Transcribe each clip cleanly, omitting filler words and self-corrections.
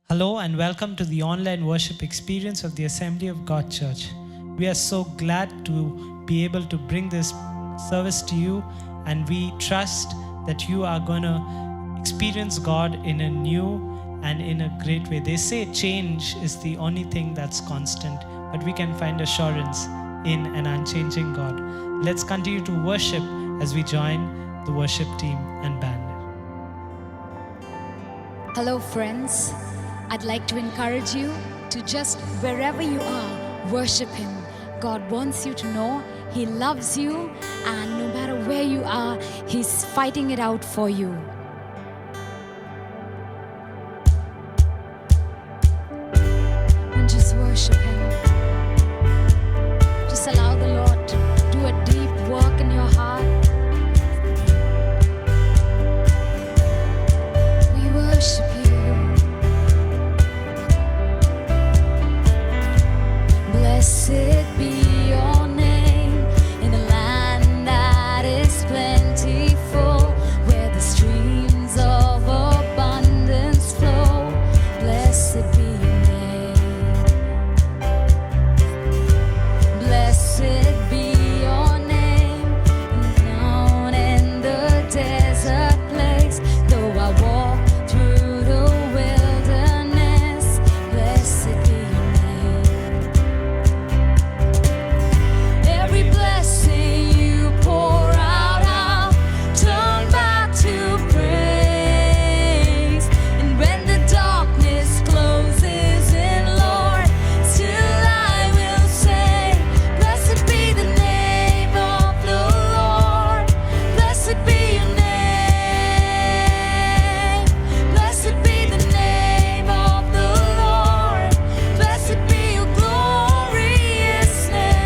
Hello and welcome to the online worship experience of the Assembly of God Church. We are so glad to be able to bring this service to you, and we trust that you are going to experience God in a new and in a great way. They say change is the only thing that's constant, but we can find assurance in an unchanging God. Let's continue to worship as we join the worship team and band. Hello, friends. I'd like to encourage you to just wherever you are, worship Him. God wants you to know He loves you, and no matter where you are, He's fighting it out for you. And just worship Him. Just allow the Lord to do a deep work in your heart. We worship You. Blessed be your name in a land that is plentiful, where the streams of abundance flow. Blessed be your name. Blessed be your name, known in the desert place. Though I walk through the wilderness, blessed be your name. Every blessing you pour out, I'll turn back to praise. And when the darkness closes in, Lord, still I will say, blessed be the name of the Lord. Blessed be your name. Blessed be the name of the Lord. Blessed be your glorious name.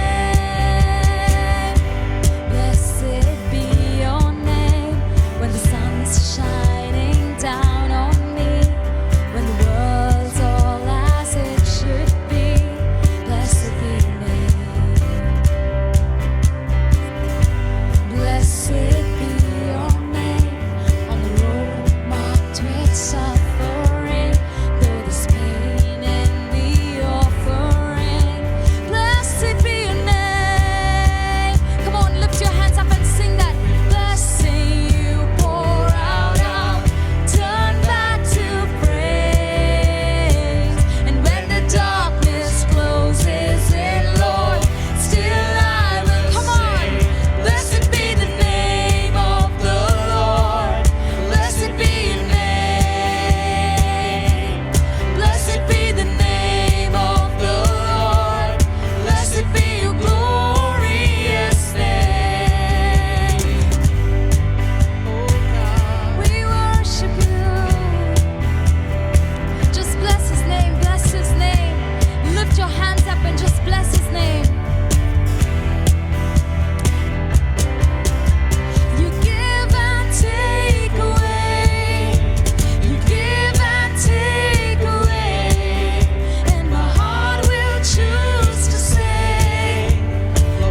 Blessed be your name when the sun's shining down on me, when the world's all as it should be. Blessed be your name. Blessed be your name on the road marked with suffering, though there's pain in the offering. Blessed be your name. Come on, lift your hands up and sing that. Blessing you pour out, I'll turn back to praise. And when the darkness closes in, Lord, still I will come on. Blessed be the name of the Lord. Blessed be your name. Blessed be the name of the Lord. Blessed be your glorious name. We worship you. Just bless His name, bless His name. Lift your hands up and just bless His name. You give and take away. You give and take away. And my heart will choose to say,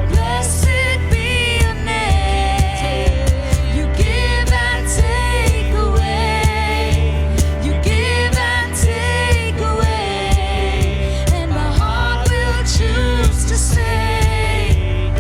blessed be your name. You give and take away. You give and take away. And my heart will choose to say,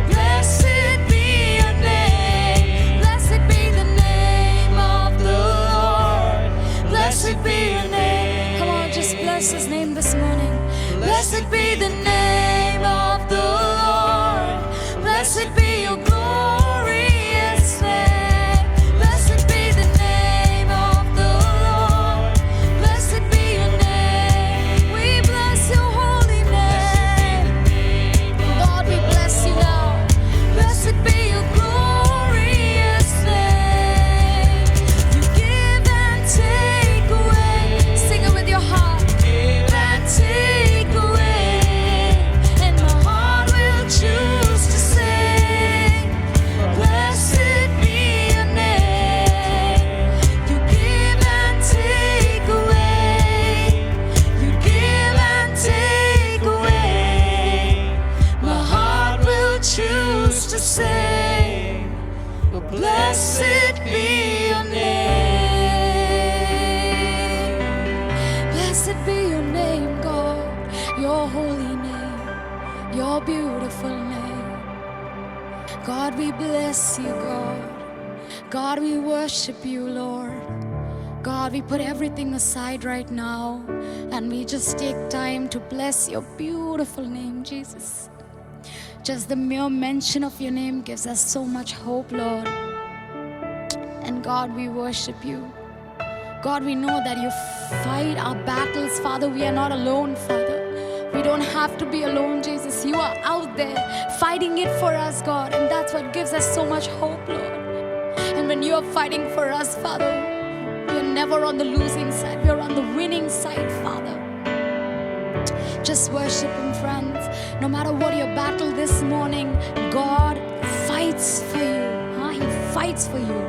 blessed be your name. Blessed be the name of the Lord. Blessed be your name. Come on, just bless His name this morning. Blessed be the name of the Lord. Blessed be your glorious name. Blessed be the name of the Lord. Blessed be your name. We bless your holy name. God, we bless you now. Blessed be your glorious name. You give and take away. Sing it with your heart. Give and take away. And my heart will choose to say, blessed be your name. You give and take away. You give and take away. My heart will choose to say, blessed be your name. Blessed Blessed be your name, God, your holy name, your beautiful name. God, we bless you, God. God, we worship you, Lord. God, we put everything aside right now and we just take time to bless your beautiful name, Jesus. Just the mere mention of your name gives us so much hope, Lord. And God, we worship you. God, we know that you fight our battles, Father. We are not alone, Father. We don't have to be alone, Jesus. You are out there fighting it for us, God. And that's what gives us so much hope, Lord. And when you are fighting for us, Father, we are never on the losing side. We are on the winning side, Father. Just worship Him, friends. No matter what your battle this morning, God fights for you. He fights for you.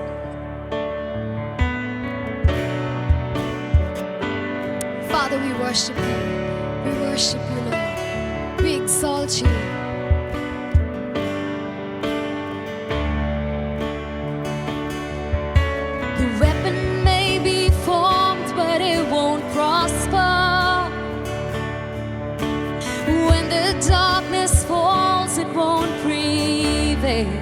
Father, we worship you. We worship you, Lord. We exalt you. The weapon may be formed, but it won't prosper. When the darkness falls, it won't prevail.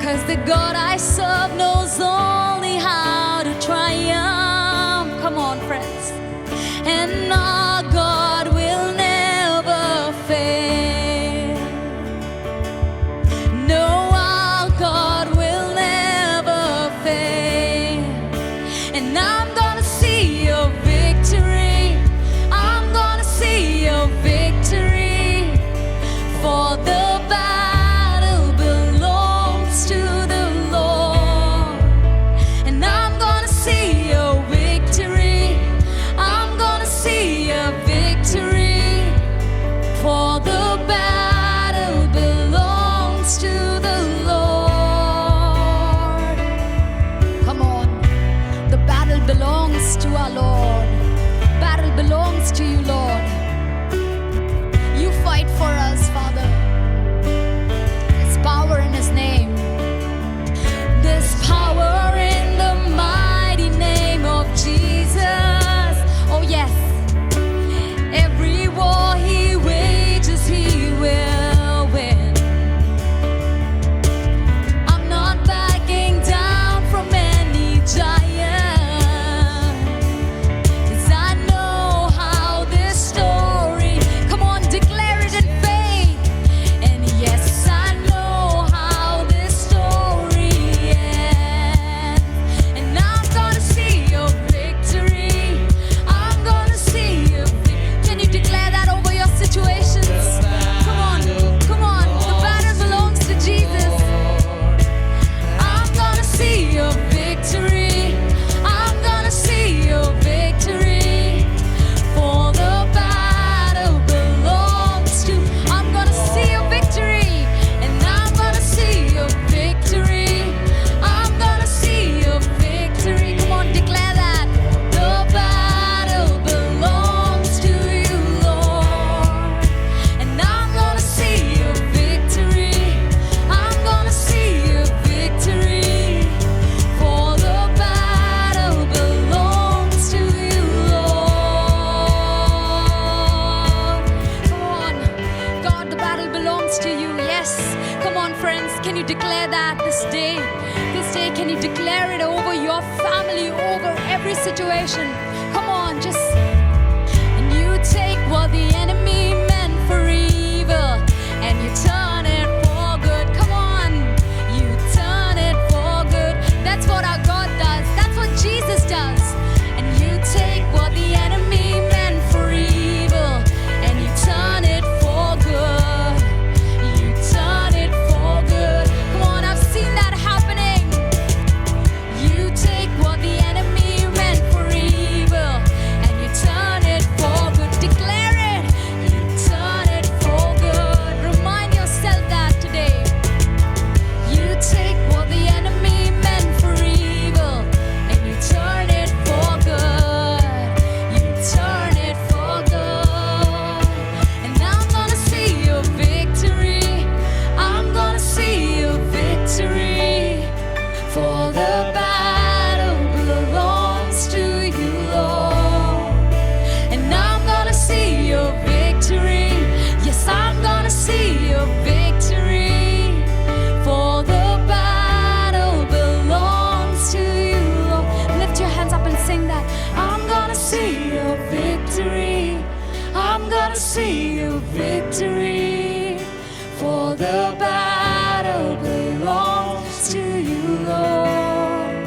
'Cause the God I serve knows only how to triumph. Come on, friends. And our God will never fail. No, our God will never fail. And I'm gonna see your victory. I'm gonna see your victory. For the battle belongs to the Lord. And I'm gonna see your victory. I'm gonna see your victory. For the battle belongs to the Lord. Come on. The battle belongs to our Lord. Battle belongs to you, Lord. You fight for us, Father. There's power in His name. There's power in the mighty name of Jesus. Oh yes. Every war He wages, He will win. I'm not backing down from any giant. 'Cause I know how this story, come on, declare it in faith. And yes, I know how this story ends. And I'm gonna see your victory. I'm gonna see your victory. Can you declare that over your situations? Come on, come on. The battle belongs to Jesus. I'm gonna see your victory. I'm gonna see your victory. For the battle belongs to. I'm gonna see your victory. And I'm gonna see your victory. I'm gonna see your victory. Come on, declare that. The battle belongs to you, Lord. And I'm gonna see your victory. I'm gonna see your victory. For the battle belongs to you, Lord. Come on. God, the battle belongs to you. Yes. Come on, friends. Can you declare that this day? This day, can you declare it over your family, over every situation? Come on, just. And you take what the enemy meant for evil and you turn it for good. Come on, you turn it for good. That's what our God does. That's what Jesus does. And you take what the enemy meant for evil and you turn it for good. You turn it for good. Come on, I've seen that happening. You take what the enemy meant for evil and you turn it for good. Declare it. You turn it for good. Remind yourself gonna see your victory, for the battle belongs to you, Lord.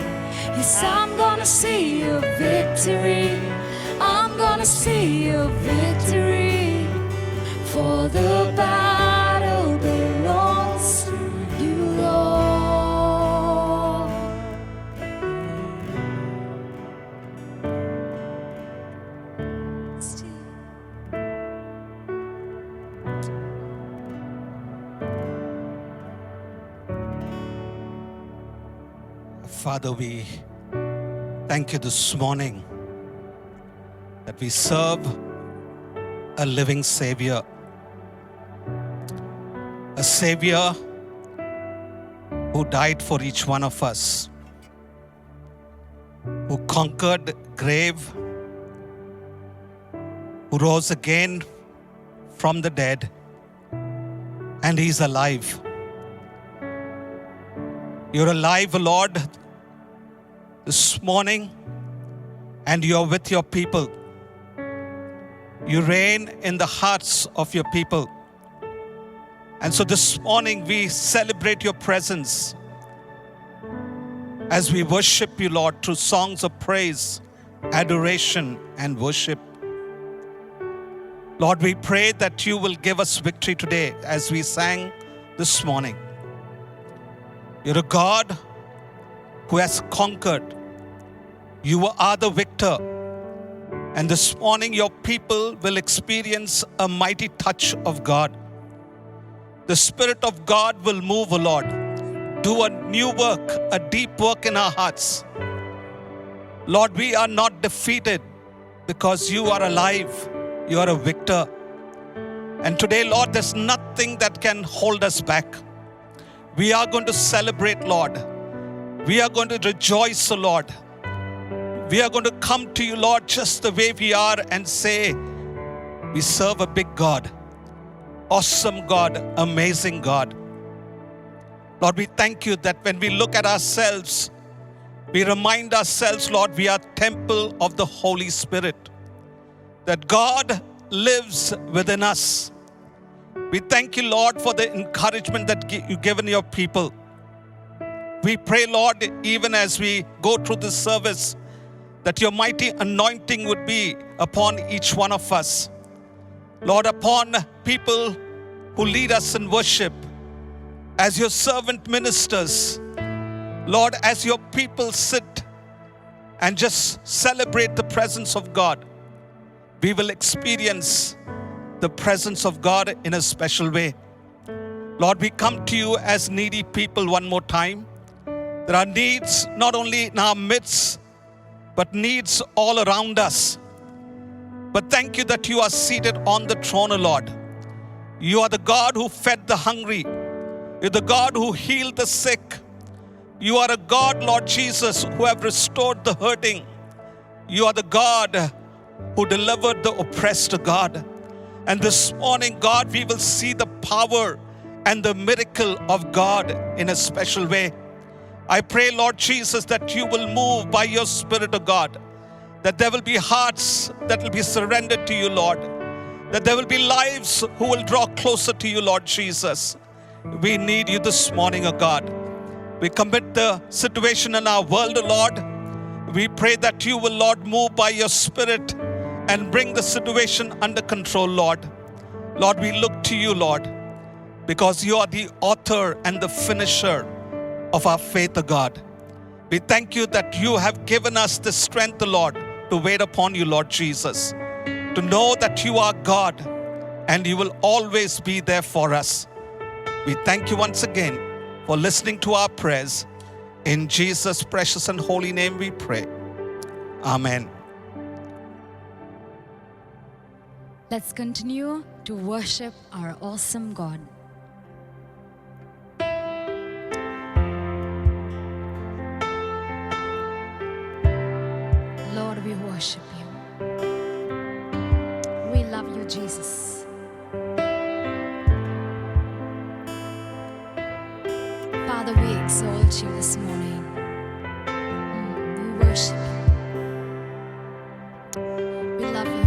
Yes, I'm gonna see your victory. I'm gonna see your victory, for the battle belongs to you, Lord. Father, we thank you this morning that we serve a living Savior. A Savior who died for each one of us, who conquered grave, who rose again from the dead, and He's alive. You're alive, Lord, this morning, and you're with your people. You reign in the hearts of your people. And so this morning we celebrate your presence as we worship you, Lord, through songs of praise, adoration, and worship. Lord, we pray that you will give us victory today as we sang this morning. You're a God who has conquered. You are the victor. And this morning your people will experience a mighty touch of God. The Spirit of God will move, O Lord. Do a new work, a deep work in our hearts. Lord, we are not defeated because you are alive. You are a victor. And today, Lord, there's nothing that can hold us back. We are going to celebrate, Lord. We are going to rejoice, O Lord. We are going to come to you, Lord, just the way we are and say, we serve a big God, awesome God, amazing God. Lord, we thank you that when we look at ourselves, we remind ourselves, Lord, we are temple of the Holy Spirit, that God lives within us. We thank you, Lord, for the encouragement that you've given your people. We pray, Lord, even as we go through this service, that your mighty anointing would be upon each one of us. Lord, upon people who lead us in worship, as your servant ministers, Lord, as your people sit and just celebrate the presence of God, we will experience the presence of God in a special way. Lord, we come to you as needy people one more time. There are needs not only in our midst, but needs all around us. But thank you that you are seated on the throne, O Lord. You are the God who fed the hungry. You're the God who healed the sick. You are a God, Lord Jesus, who have restored the hurting. You are the God who delivered the oppressed, God. And this morning, God, we will see the power and the miracle of God in a special way. I pray, Lord Jesus, that you will move by your Spirit, of God, that there will be hearts that will be surrendered to you, Lord, that there will be lives who will draw closer to you, Lord Jesus. We need you this morning, O God. We commit the situation in our world, O Lord. We pray that you will, Lord, move by your Spirit and bring the situation under control, Lord. Lord, we look to you, Lord, because you are the author and the finisher of our faith, O God. We thank you that you have given us the strength, O Lord, to wait upon you, Lord Jesus, to know that you are God and you will always be there for us. We thank you once again for listening to our prayers. In Jesus' precious and holy name we pray. Amen. Let's continue to worship our awesome God. Lord, we worship you. We love you, Jesus. Father, we exalt you this morning. We worship you. We love you.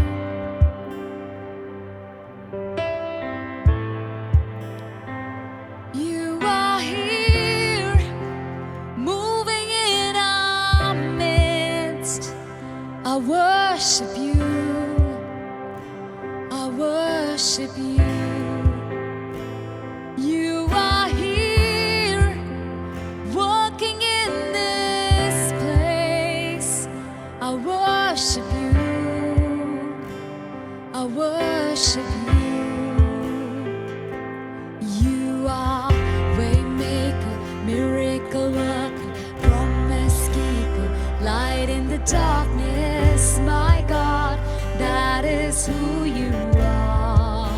miracle worker, promise keeper, light in the darkness, my God, that is who you are.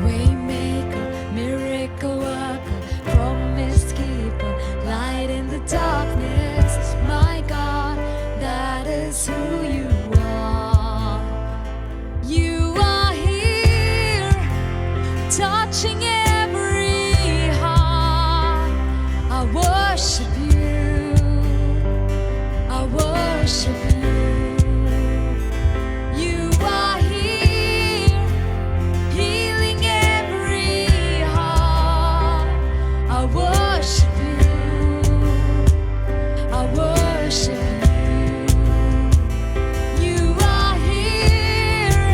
Waymaker, miracle worker, promise keeper, light in the darkness, my God, that is who you are. You are here, touching every heart. I worship you. I worship you. You are here, healing every heart. I worship you. I worship you. You are here,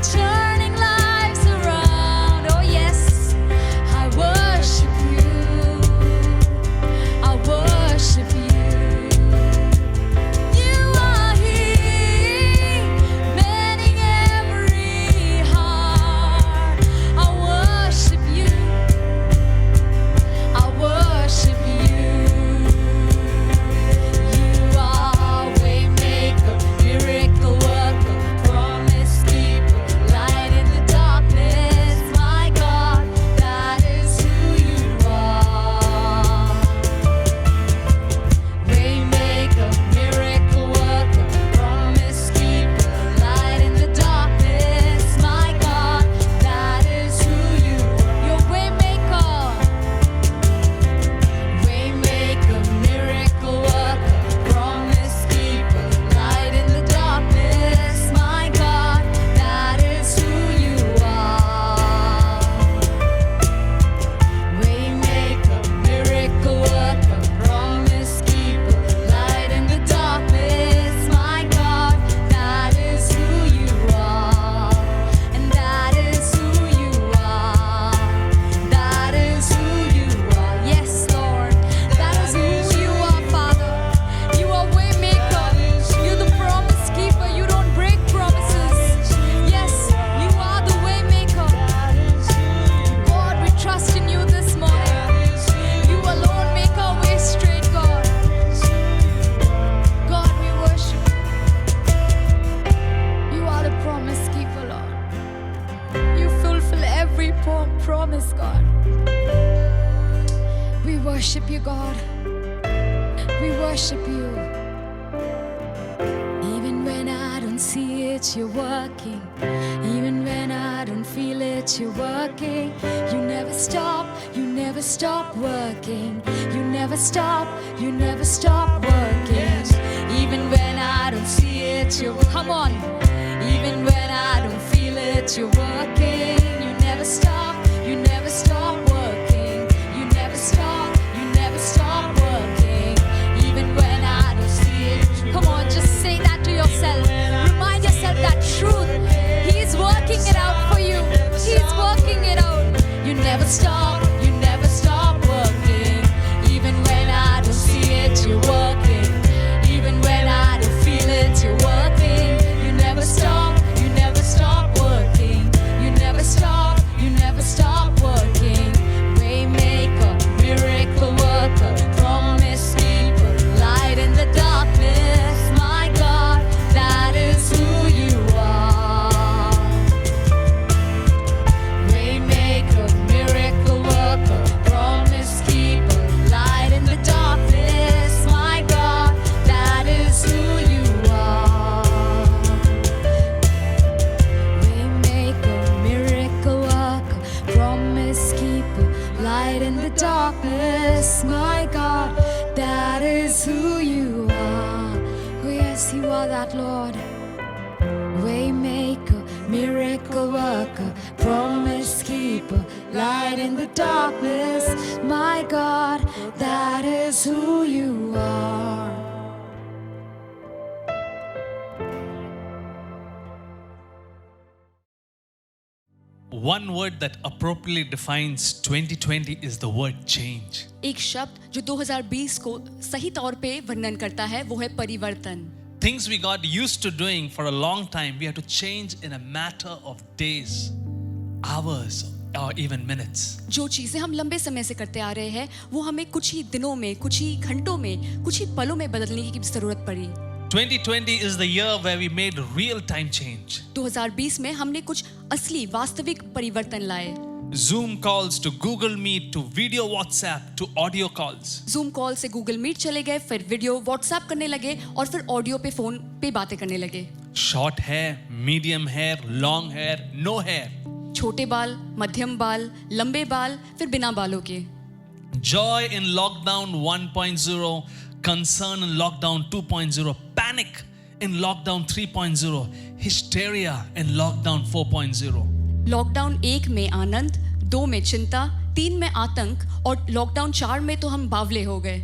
turning lives around. Oh yes, I worship you. I worship you. You are here, mending every heart. I worship you. I worship you. You are waymaker, miracle worker, promise keeper, light in the darkness. My God, that is who you are. Waymaker, miracle worker, promise keeper, light in the darkness. My God, that is who you are. You're waymaker. Waymaker, miracle worker, promise keeper, light in the darkness. My God, that is who you are. Waymaker, miracle worker, promise keeper, light in the darkness. My God, that is who you are. And that is who you are. That is who you are. Yes, Lord. That is who you are, Father. You are waymaker. You're the promise keeper. You don't break promises. Yes, you are the waymaker. God, we trust in you this morning. You alone make our way straight, God. God, we worship you. You are the promise keeper, Lord. You fulfill every promise, God. We worship you, God. We worship you. Even when I don't see it, you're working. Even when I don't feel it, you're working. You never stop working. You never stop working. Even when I don't see it, you're come on. Even when I don't feel it, you're working. You never stop working. You never stop working. Even when I don't see it. Come on, just say that to yourself. Remind yourself that truth. He's working it out for you. He's working it out. You never stop working. Even when I don't see it, you're working. Even when I don't feel it, you're working. You never stop working. You never stop working. Waymaker, miracle worker, promise keeper, light in the darkness. My God, that is who you are. Waymaker, miracle worker, promise keeper, light in the darkness. My God, that is who you are. Waymaker, miracle worker, promise keeper, light in the darkness. My God, that is who you are. Oh yes, you are that, Lord. Waymaker, miracle worker, promise keeper, light in the darkness. My God, that is who you are. One word that appropriately defines 2020 is the word change. एक शब्द जो 2020 को सही तौर पे वर्णन करता है वो है परिवर्तन. Things we got used to doing for a long time, we have to change in a matter of days, hours, or even minutes. जो चीजें हम लंबे समय से करते आ रहे हैं वो हमें कुछ ही दिनों में, कुछ ही घंटों में, कुछ ही पलों में बदलने की जरूरत पड़ी। 2020 is the year where we made real time change. 2020 में हमने कुछ असली वास्तविक परिवर्तन लाए। Zoom calls to Google Meet to video WhatsApp to audio calls. Zoom call से Google Meet चले गए, फिर वीडियो WhatsApp करने लगे और फिर ऑडियो पे फोन पे बातें करने लगे। Short hair, medium hair, long hair, no hair. छोटे बाल, मध्यम बाल, लंबे बाल, फिर बिना बालों के। Joy in lockdown 1.0, concern in lockdown 2.0, panic in lockdown 3.0, hysteria in lockdown 4.0. Lockdown 1 में आनंद, 2 में चिंता, 3 में आतंक और लॉकडाउन 4 में तो हम बावले हो गए।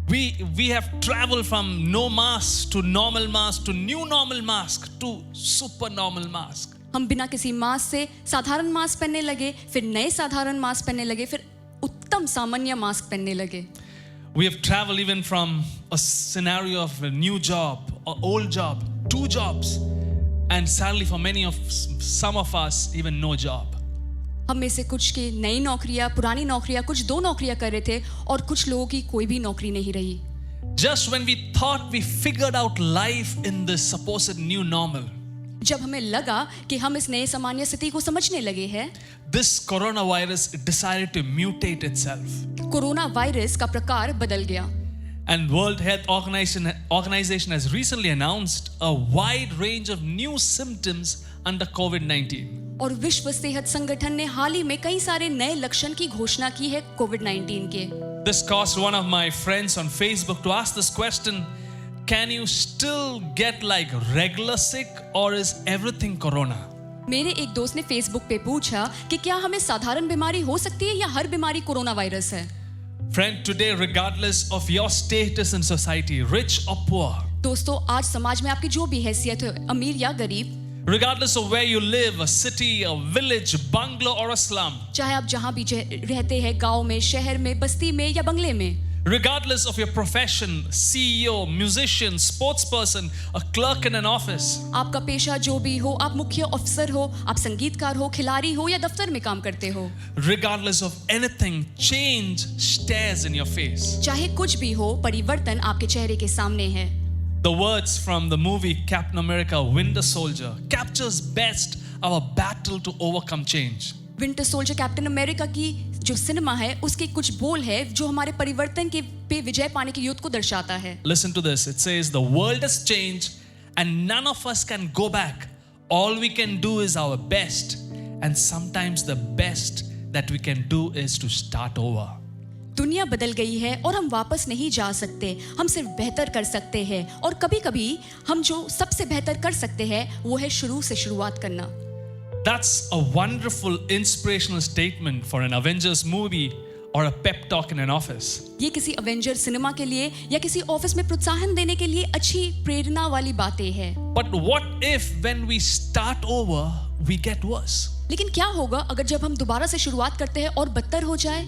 We have traveled from no mask to normal mask to new normal mask to super normal mask. हम बिना किसी मास्क से साधारण मास्क पहनने लगे, फिर नए साधारण मास्क पहनने लगे, फिर उत्तम सामान्य मास्क पहनने लगे। We have traveled even from a scenario of a new job, or old job, 2 jobs, and sadly for some of us, even no job. हम में से कुछ की नई नौकरियां, पुरानी नौकरियां, कुछ 2 नौकरियां कर रहे थे और कुछ लोगों की कोई भी नौकरी नहीं रही। Just when we thought we figured out life in this supposed new normal, जब हमें लगा कि हम इस नए सामान्य स्थिति को समझने लगे हैं, this coronavirus decided to mutate itself. Corona virus का प्रकार बदल गया। And World Health Organization has recently announced a wide range of new symptoms under COVID-19. और विश्व सेहत संगठन ने हाल ही में कई सारे नए लक्षण की घोषणा की है कोविड-19 के। This caused one of my friends on Facebook to ask this question: can you still get like regular sick or is everything corona? मेरे एक दोस्त ने फेसबुक पे पूछा कि क्या हमें साधारण बीमारी हो सकती है या हर बीमारी कोरोना वायरस है। Friend, today regardless of your status in society, rich or poor, दोस्तों, आज समाज में आपकी जो भी हैसियत है, अमीर या गरीब, regardless of where you live, a city, a village, bungalow or a slum, चाहे आप जहां भी रहते हैं, गांव में, शहर में, बस्ती में या बंगले में, regardless of your profession, CEO, musician, sports person, a clerk in an office, आपका पेशा जो भी हो, आप मुख्य अफसर हो, आप संगीतकार हो, खिलाड़ी हो या दफ्तर में काम करते हो, regardless of anything, change stares in your face. चाहे कुछ भी हो, परिवर्तन आपके चेहरे के सामने है। The words from the movie Captain America Winter Soldier captures best our battle to overcome change. Winter soldier captain America की जो सिनेमा है उसके कुछ बोल है जो हमारे परिवर्तन के पे विजय पाने के युद्ध को दर्शाता है। Listen to this. It says the world has changed and none of us can go back. All we can do is our best, and sometimes the best that we can do is to start over. दुनिया बदल गई है और हम वापस नहीं जा सकते, हम सिर्फ बेहतर कर सकते हैं और कभी-कभी हम जो सबसे बेहतर कर सकते हैं वो है शुरू से शुरुआत करना। That's a wonderful inspirational statement for an Avengers movie or a pep talk in an office. ये किसी अवेंजर सिनेमा के लिए या किसी ऑफिस में प्रोत्साहन देने के लिए अच्छी प्रेरणा वाली बातें हैं। But what if when we start over we get worse? लेकिन क्या होगा अगर जब हम दोबारा से शुरुआत करते हैं और बदतर हो जाए?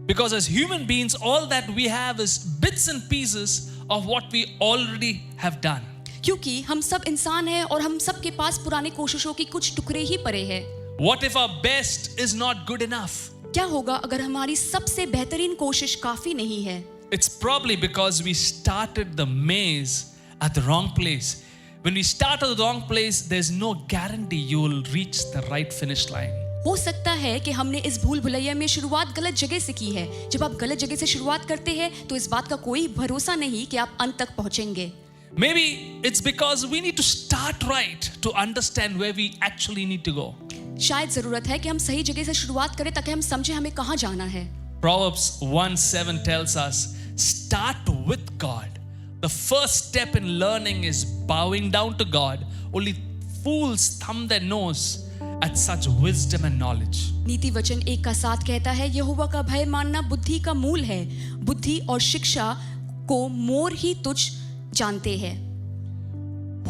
Because as human beings, all that we have is bits and pieces of what we already have done. क्योंकि हम सब इंसान हैं और हम सब के पास पुरानी कोशिशों की कुछ टुकड़े ही पड़े हैं। What if our best is not good enough? क्या होगा अगर हमारी सबसे बेहतरीन कोशिश काफी नहीं है? It's probably because we started the maze at the wrong place. When we start at the wrong place, there's no guarantee you will reach the right finish line. हो सकता है कि हमने इस भूल भुलैया में शुरुआत गलत जगह से की है। जब आप गलत जगह से शुरुआत करते हैं तो इस बात का कोई भरोसा नहीं कि आप अंत तक पहुंचेंगे। Maybe it's because we need to start right to understand where we actually need to go. शायद जरूरत है कि हम सही जगह से शुरुआत करें ताकि हम समझें हमें कहाँ जाना है। Proverbs 1:7 tells us, start with God. The first step in learning is bowing down to God. Only fools thumb their nose at such wisdom and knowledge. नीति वचन 1 का 7 कहता है, यहोवा का भय मानना बुद्धि का मूल है। बुद्धि और शिक्षा को मोर ही तुच्छ जानते हैं।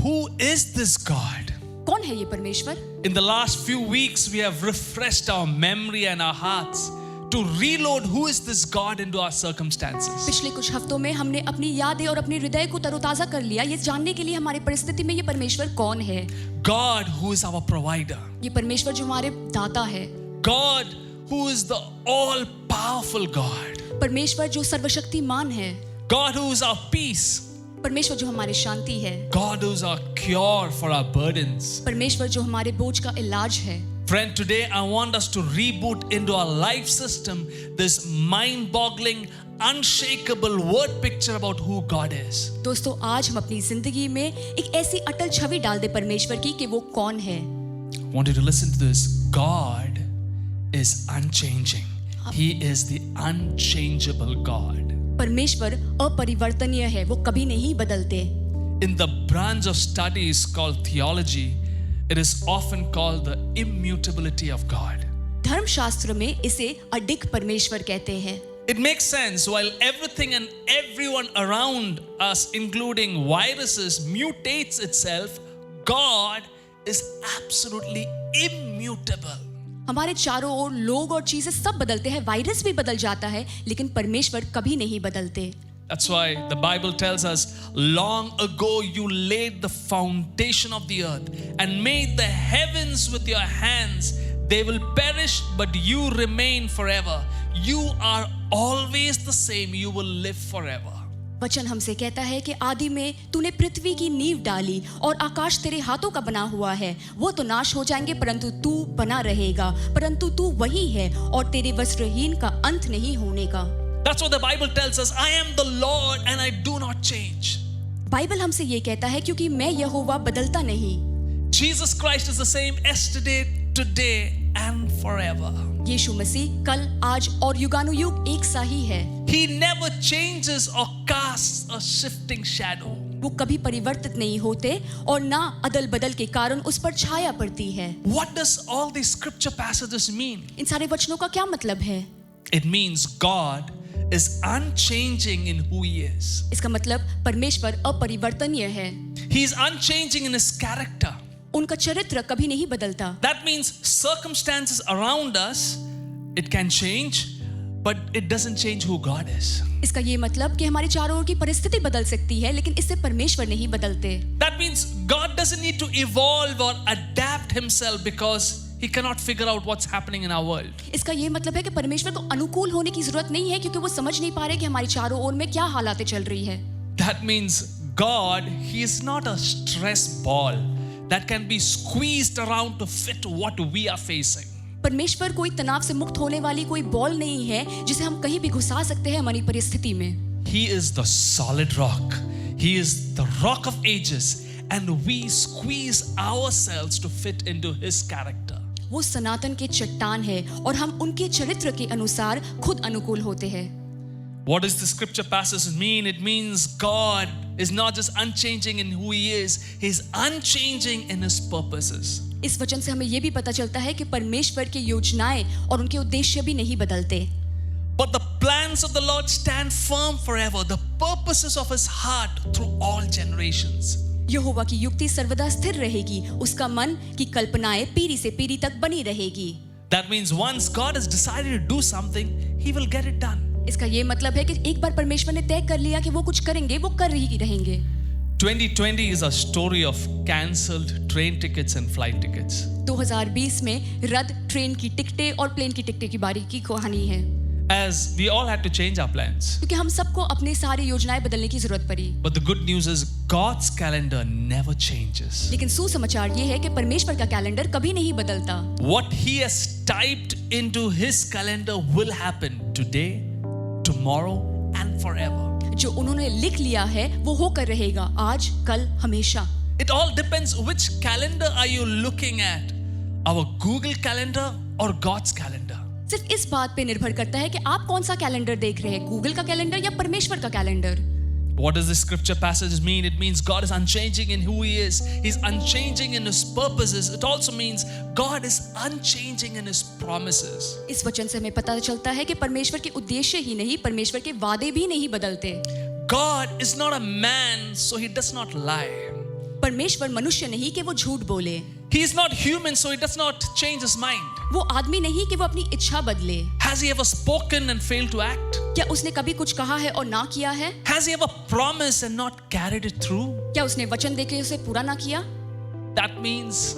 Who is this God? कौन है ये परमेश्वर? In the last few weeks, we have refreshed our memory and our hearts to reload who is this God into our circumstances. पिछले कुछ हफ्तों में हमने अपनी यादें और अपने हृदय को तरोताजा कर लिया, ये जानने के लिए हमारी परिस्थिति में ये परमेश्वर कौन है। God who is our provider. ये परमेश्वर जो हमारे दाता है। God who is the all-powerful God. परमेश्वर जो सर्वशक्तिमान है, God who is our peace. परमेश्वर जो हमारी शांति है, God who is our cure for our burdens. परमेश्वर जो हमारे बोझ का इलाज है। Friend, today I want us to reboot into our life system this mind-boggling, unshakable word picture about who God is. दोस्तों, आज हम अपनी जिंदगी में एक ऐसी अटल छवि डाल दे परमेश्वर की कि वो कौन है। I want you to listen to this. God is unchanging. He is the unchangeable God. परमेश्वर अपरिवर्तनीय है, वो कभी नहीं बदलते। In the branch of studies called theology, it is often called the immutability of God. धर्मशास्त्र में इसे अडिग परमेश्वर कहते हैं। It makes sense. While everything and everyone around us, including viruses, mutates itself, God is absolutely immutable. हमारे चारों ओर लोग और चीजें सब बदलते हैं, वायरस भी बदल जाता है, लेकिन परमेश्वर कभी नहीं बदलते। That's why the Bible tells us, long ago you laid the foundation of the earth and made the heavens with your hands. They will perish, but you remain forever. You are always the same. You will live forever. वचन हमसे कहता है कि आदि में तूने पृथ्वी की नींव डाली और आकाश तेरे हाथों का बना हुआ है। वो तो नाश हो जाएंगे, परंतु तू बना रहेगा, परंतु तू वही है और तेरे वस्त्रहीन का अंत नहीं होने का। That's what the Bible tells us. I am the Lord and I do not change. Bible हमसे ये कहता है क्योंकि मैं यहोवा बदलता नहीं। Jesus Christ is the same yesterday, today and forever. यीशु मसीह कल, आज और युगानुयुग एक सा ही है। He never changes or casts a shifting shadow. वो कभी परिवर्तित नहीं होते और ना अदल बदल के कारण उस पर छाया पड़ती है। What does all these scripture passages mean? इन सारे वचनों का क्या मतलब है? It means God is unchanging in who he is. इसका मतलब परमेश्वर अपरिवर्तनीय है। He is unchanging in his character. उनका चरित्र कभी नहीं बदलता। That means circumstances around us, it can change, but it doesn't change who God is. इसका ये मतलब कि हमारे चारों ओर की परिस्थिति बदल सकती है, लेकिन इससे परमेश्वर नहीं बदलते। That means God doesn't need to evolve or adapt himself because he cannot figure out what's happening in our world. इसका ये मतलब है कि परमेश्वर को अनुकूल होने की जरूरत नहीं है, क्योंकि वो समझ नहीं पा रहे कि हमारे चारों ओर में क्या हालातें चल रही है। That means God, he is not a stress ball that can be squeezed around to fit what we are facing. परमेश्वर कोई तनाव से मुक्त होने वाली कोई बॉल नहीं है जिसे हम कहीं भी घुसा सकते हैं हमारी परिस्थिति में। He is the solid rock. He is the rock of ages, and we squeeze ourselves to fit into his character. वो सनातन के चट्टान है और हम उनके चरित्र के अनुसार खुद अनुकूल होते हैं। What does the scripture passage mean? It means God is not just unchanging in who he is, he's unchanging in his purposes. इस वचन से हमें ये भी पता चलता है कि परमेश्वर की योजनाएं और उनके उद्देश्य भी नहीं बदलते। But the plans of the Lord stand firm forever, the purposes of his heart through all generations. यहोवा की युक्ति सर्वदा स्थिर रहेगी, उसका मन की कल्पनाएं पीढ़ी से पीढ़ी तक बनी रहेगी। That means once God has decided to do something, he will get it done. इसका ये मतलब है कि एक बार परमेश्वर ने तय कर लिया कि वो कुछ करेंगे, वो कर ही रहेंगे। 2020 is a story of cancelled train tickets and flight tickets. 2020 में रद्द ट्रेन की टिकटें और प्लेन की टिकटें की बारी की कहानी है। As we all had to change our plans. क्योंकि हम सबको अपने सारी योजनाएं बदलने की जरूरत पड़ी। But the good news is God's calendar never changes. लेकिन सुसमाचार ये है कि परमेश्वर का कैलेंडर कभी नहीं बदलता। What he has typed into his calendar will happen today, tomorrow and forever. जो उन्होंने लिख लिया है वो होकर रहेगा, आज, कल, हमेशा। It all depends which calendar are you looking at? Our Google calendar or God's calendar? सिर्फ इस बात पे निर्भर करता है कि आप कौन सा कैलेंडर देख रहे हैं, गूगल का कैलेंडर या परमेश्वर का calendar. What does this scripture passage mean? It means God is unchanging in who he is. He's unchanging in his purposes. It also means God is unchanging in his promises. इस वचन से हमें पता चलता है कि परमेश्वर के उद्देश्य ही नहीं, परमेश्वर के वादे भी नहीं बदलते। God is not a man, so he does not lie. परमेश्वर मनुष्य नहीं कि वो झूठ बोले। He is not human, so he does not change his mind. वो आदमी नहीं कि वो अपनी इच्छा बदले। Has he ever spoken and failed to act? क्या उसने कभी कुछ कहा है और ना किया है? Has he ever promised and not carried it through? क्या उसने वचन देके उसे पूरा ना किया? That means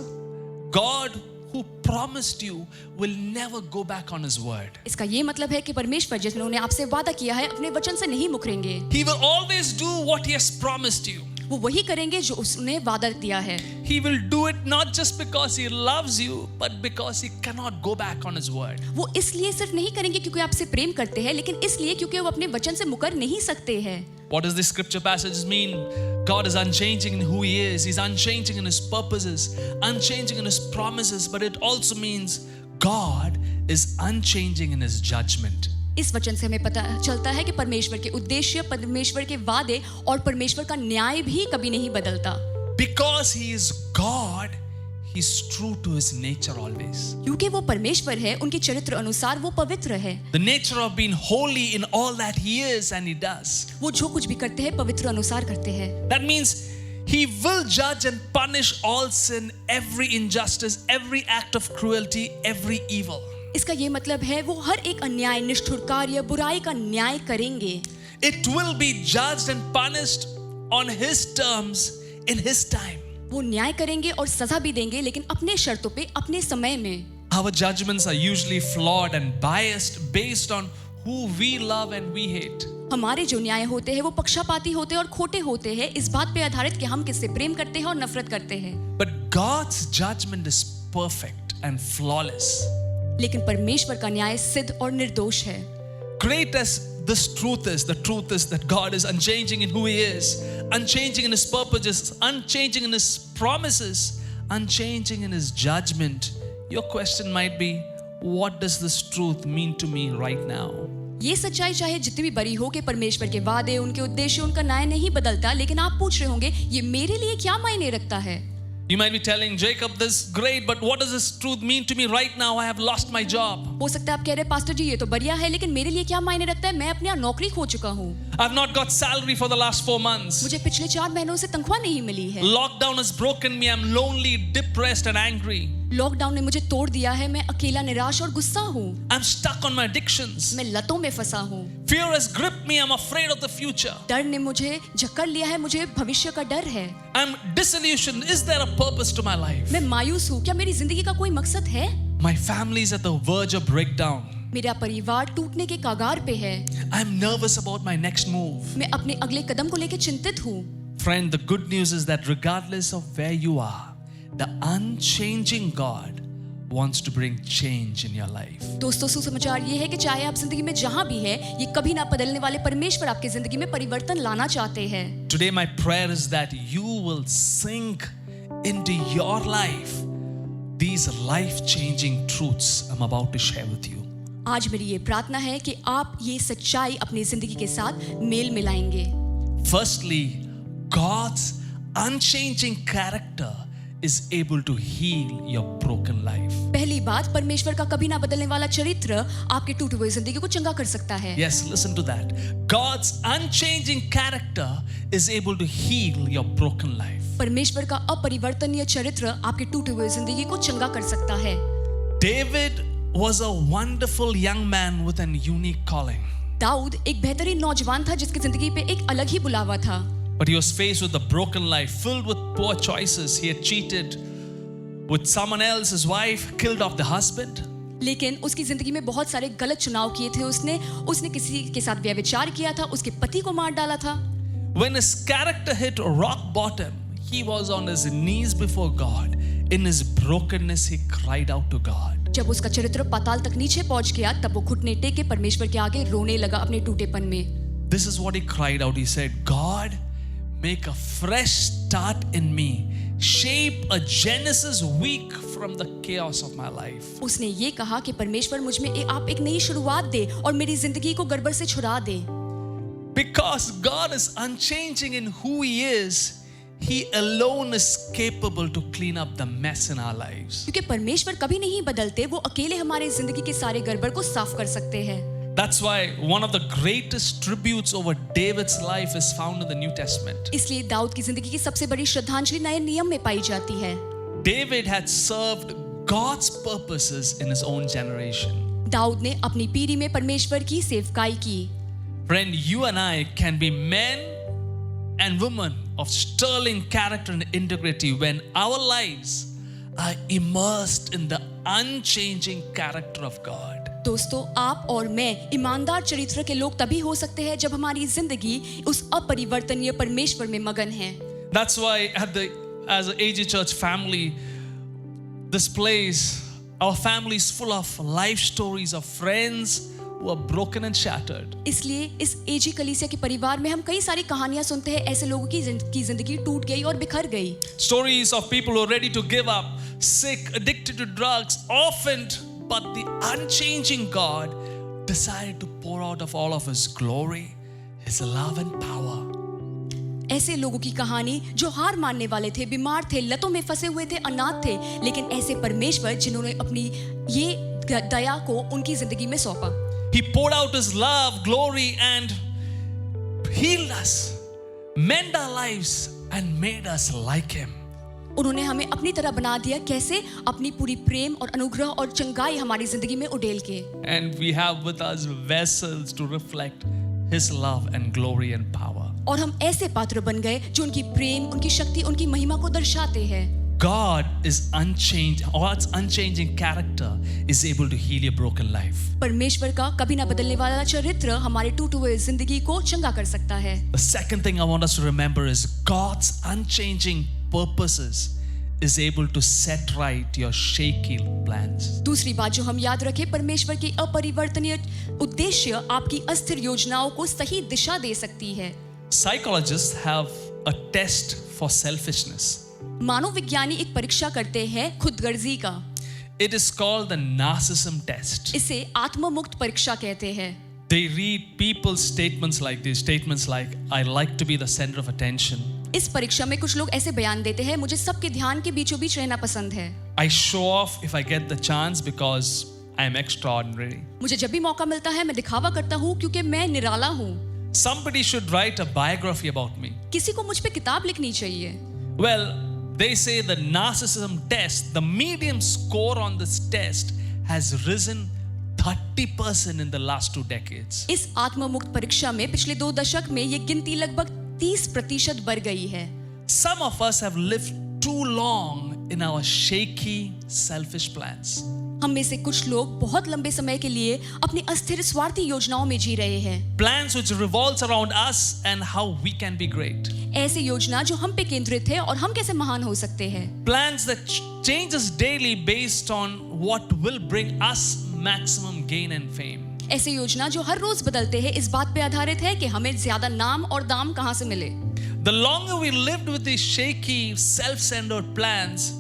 God who promised you will never go back on his word. इसका ये मतलब है कि परमेश्वर जिन्होंने आपसे वादा किया है अपने वचन से नहीं मुकरेंगे। He will always do what he has promised you. वो वही करेंगे जो उसने वादा दिया है। He will do it not just because he loves you, but because he cannot go back on his word. वो इसलिए सिर्फ नहीं करेंगे क्योंकि आपसे प्रेम करते हैं, लेकिन इसलिए क्योंकि वो अपने वचन से मुकर नहीं सकते हैं। What does this scripture passage mean? God is unchanging in who he is. He's unchanging in his purposes, unchanging in his promises, but it also means God is unchanging in his judgment. इस वचन से हमें पता चलता है कि परमेश्वर के उद्देश्य, परमेश्वर के वादे और परमेश्वर का न्याय भी कभी नहीं बदलता। Because he is God, he's true to his nature always. क्योंकि वो परमेश्वर है, उनके चरित्र अनुसार वो पवित्र है। The nature of being holy in all that he is and he does. वो जो कुछ भी करते हैं पवित्र अनुसार करते हैं। That means he will judge and punish all sin, every injustice, every act of cruelty, every evil. इसका ये मतलब है वो हर एक अन्याय, निष्ठुर कार्य, बुराई का न्याय करेंगे। It will be judged and punished on his terms in his time. वो न्याय करेंगे और सजा भी देंगे, लेकिन अपने शर्तों पे, अपने समय में। Our judgments are usually flawed and biased based on who we love and we hate. हमारे जो न्याय होते हैं वो पक्षपाती होते हैं और खोटे होते हैं, इस बात पे आधारित कि हम किससे प्रेम करते हैं और नफरत करते हैं। But God's judgment is perfect and flawless. लेकिन परमेश्वर का न्याय सिद्ध और निर्दोष है। Great as this truth is, the truth is that God is unchanging in who he is, unchanging in his purposes, unchanging in his promises, unchanging in his judgment. Your question might be, what does this truth mean to me right now? ये सच्चाई चाहे जितनी भी बड़ी हो कि परमेश्वर के वादे, उनके उद्देश्य, उनका न्याय नहीं बदलता, लेकिन आप पूछ रहे होंगे ये मेरे लिए क्या मायने रखता है। You might be telling Jacob, this is great, but what does this truth mean to me right now? I have lost my job. हो सकता है आप कह रहे पास्टर जी ये तो बढ़िया है, लेकिन मेरे लिए क्या मायने रखता है, मैं अपनी नौकरी खो चुका हूँ। I've not got salary for the last 4 months. मुझे पिछले 4 महीनों से तनख्वाह नहीं मिली है। Lockdown has broken me. I'm lonely, depressed and angry. Lockdown ने मुझे तोड़ दिया है, मैं अकेला, निराश और गुस्सा हूँ। I'm stuck on my addictions. मैं लतों में फंसा हूँ। Fear has gripped me. I'm afraid of the future. डर ने मुझे जकड़ लिया है, मुझे भविष्य का डर है। I'm disillusioned. Is there a purpose to my life? मैं मायूस हूँ, क्या मेरी जिंदगी का कोई मकसद है? My family is at the verge of breakdown. मेरा परिवार टूटने के कगार पे है। I'm nervous about my next move. मैं अपने अगले कदम को लेकर चिंतित हूँ। Friend, the good news is that regardless of where you are, the unchanging God wants to bring change in your life. दोस्तों, सुसमाचार ये है कि चाहे आप जिंदगी में जहां भी है, ये कभी ना बदलने वाले परमेश्वर आपकी जिंदगी में परिवर्तन लाना चाहते हैं। Today my prayer is that you will sink into your life these life-changing truths I'm about to share with you. आज मेरी ये प्रार्थना है कि आप ये सच्चाई अपनी जिंदगी के साथ मेल मिलाएंगे। Firstly, God's unchanging character is able to heal your broken life. पहली बात, परमेश्वर का कभी ना बदलने वाला चरित्र आपके टूटे हुए जिंदगी को चंगा कर सकता है। Yes, listen to that. God's unchanging character is able to heal your broken life. परमेश्वर का अपरिवर्तनीय चरित्र आपके टूटे हुए जिंदगी को चंगा कर सकता है। David was a wonderful young man with an unique calling. Dawood एक बेहतरीन नौजवान था जिसकी जिंदगी पे एक अलग ही बुलावा था। But he was faced with a broken life, filled with poor choices. He had cheated with someone else, his wife, killed off the husband. लेकिन उसकी जिंदगी में बहुत सारे गलत चुनाव किए थे उसने किसी के साथ व्यभिचार किया था, उसके पति को मार डाला था। When his character hit rock bottom, he was on his knees before God. In his brokenness, he cried out to God. जब उसका चरित्र पाताल तक नीचे पहुंच गया, तब वो घुटने टेके परमेश्वर के आगे रोने लगा अपने टूटेपन में। This is what he cried out. He said, God, make a fresh start in me. Shape a Genesis week from the chaos of my life. उसने ये कहा कि परमेश्वर मुझ में आप एक नई शुरुआत दे और मेरी जिंदगी को गड़बड़ से छुड़ा दे। Because God is unchanging in who he is, he alone is capable to clean up the mess in our lives. क्योंकि परमेश्वर कभी नहीं बदलते, वो अकेले हमारे जिंदगी के सारे गड़बड़ को साफ कर सकते हैं। That's why one of the greatest tributes over David's life is found in the New Testament. इसलिए दाऊद की जिंदगी की सबसे बड़ी श्रद्धांजलि नए नियम में पाई जाती है। David had served God's purposes in his own generation. Dawood ने अपनी पीढ़ी में परमेश्वर की सेवकाई की। Friend, you and I can be men and women of sterling character and integrity when our lives are immersed in the unchanging character of God. दोस्तों, आप और मैं ईमानदार चरित्र के लोग तभी हो सकते हैं जब हमारी जिंदगी उस अपरिवर्तनीय परमेश्वर में मगन है। That's why as an AG Church family, this place, our family is full of life stories of friends who are broken and shattered. इसलिए इस एजी कलीसिया के परिवार में हम कई सारी कहानियां सुनते हैं ऐसे लोगों की जिंदगी टूट गई और बिखर गई। Stories of people who are ready to give up, sick, addicted to drugs, orphaned, but the unchanging God decided to pour out of all of His glory, His love and power. ऐसे लोगों की कहानी जो हार मानने वाले थे, बीमार थे, लतों में फंसे हुए थे, अनाथ थे, लेकिन ऐसे परमेश्वर जिन्होंने अपनी ये दया को उनकी जिंदगी में सौंपा। He poured out His love, glory, and healed us, mend our lives, and made us like Him. उन्होंने हमें अपनी तरह बना दिया, कैसे? अपनी पूरी प्रेम और अनुग्रह और चंगाई हमारी जिंदगी में उड़ेल के। And we have with us vessels to reflect His love and glory and power. और हम ऐसे पात्र बन गए जो उनकी प्रेम, उनकी शक्ति, उनकी महिमा को दर्शाते हैं। God is unchanged. God's unchanging character is able to heal your broken life. परमेश्वर का कभी ना बदलने वाला चरित्र हमारे टूटे हुए जिंदगी को चंगा कर सकता है। The second thing I want us to remember is God's unchanging purposes is able to set right your shaky plans. दूसरी बात जो हम याद रखें, परमेश्वर की अपरिवर्तनीय उद्देश्य आपकी अस्थिर योजनाओं को सही दिशा दे सकती है। Psychologists have a test for selfishness. मानवविज्ञानी एक परीक्षा करते हैं खुदगर्जी का। It is called the narcissism test. इसे आत्ममुक्त परीक्षा कहते हैं। They read people's statements like this, statements like, I like to be the center of attention. इस परीक्षा में कुछ लोग ऐसे बयान देते हैं, मुझे सबके ध्यान के बीचों बीच रहना पसंद है। I show off if I get the chance because I am extraordinary. मुझे जब भी मौका मिलता है मैं दिखावा करता हूँ क्योंकि मैं निराला हूँ। Somebody should write a biography about me. किसी को मुझ पे किताब लिखनी चाहिए। Well, they say the narcissism test, the median score on this test has risen 30% in the last 2 decades. इस आत्ममुक्त परीक्षा में पिछले 2 दशक में ये गिनती लगभग 30% बढ़ गई है। Some of us have lived too long in our shaky, selfish plans. हम में से कुछ लोग बहुत लंबे समय के लिए अपनी अस्थिर स्वार्थी योजनाओं में जी रहे हैं। Plans which revolves around us and how we can be great. ऐसी योजना जो हम पे केंद्रित है और हम कैसे महान हो सकते हैं। Plans that change us daily based on what will bring us maximum gain and fame. ऐसी योजना जो हर रोज बदलते हैं, इस बात पे आधारित है कि हमें ज्यादा नाम और दाम कहाँ से मिले। The longer we lived with these shaky, self-centered plans,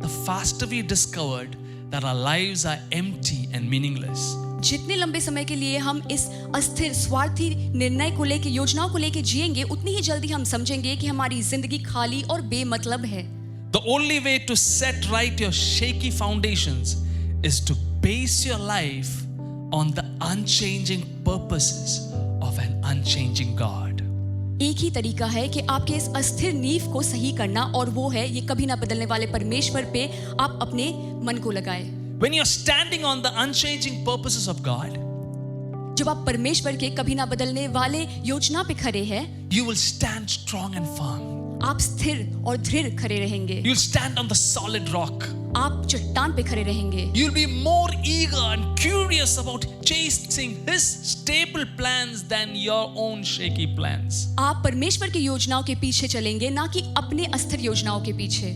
the faster we discovered that our lives are empty and meaningless. जितने लंबे समय के लिए हम इस अस्थिर स्वार्थी निर्णय को लेके, योजनाओं को लेके जिएंगे, उतनी ही जल्दी हम समझेंगे कि हमारी जिंदगी खाली और बेमतलब है। The only way to set right your shaky foundations is to base your life on the unchanging purposes of an unchanging God. एक ही तरीका है कि आपके इस अस्थिर नींव को सही करना, और वो है ये कभी ना बदलने वाले परमेश्वर पे आप अपने मन को लगाए। When you're standing on the unchanging purposes of God, जब आप परमेश्वर के कभी ना बदलने वाले योजना पे खड़े हैं, you will stand strong and firm. आप स्थिर और दृढ़ खड़े रहेंगे। You'll stand on the solid rock. आप चट्टान पे खड़े रहेंगे। You'll be more eager and curious about chasing His stable plans than your own shaky plans. आप परमेश्वर की योजनाओं के पीछे चलेंगे, ना कि अपने अस्थिर योजनाओं के पीछे।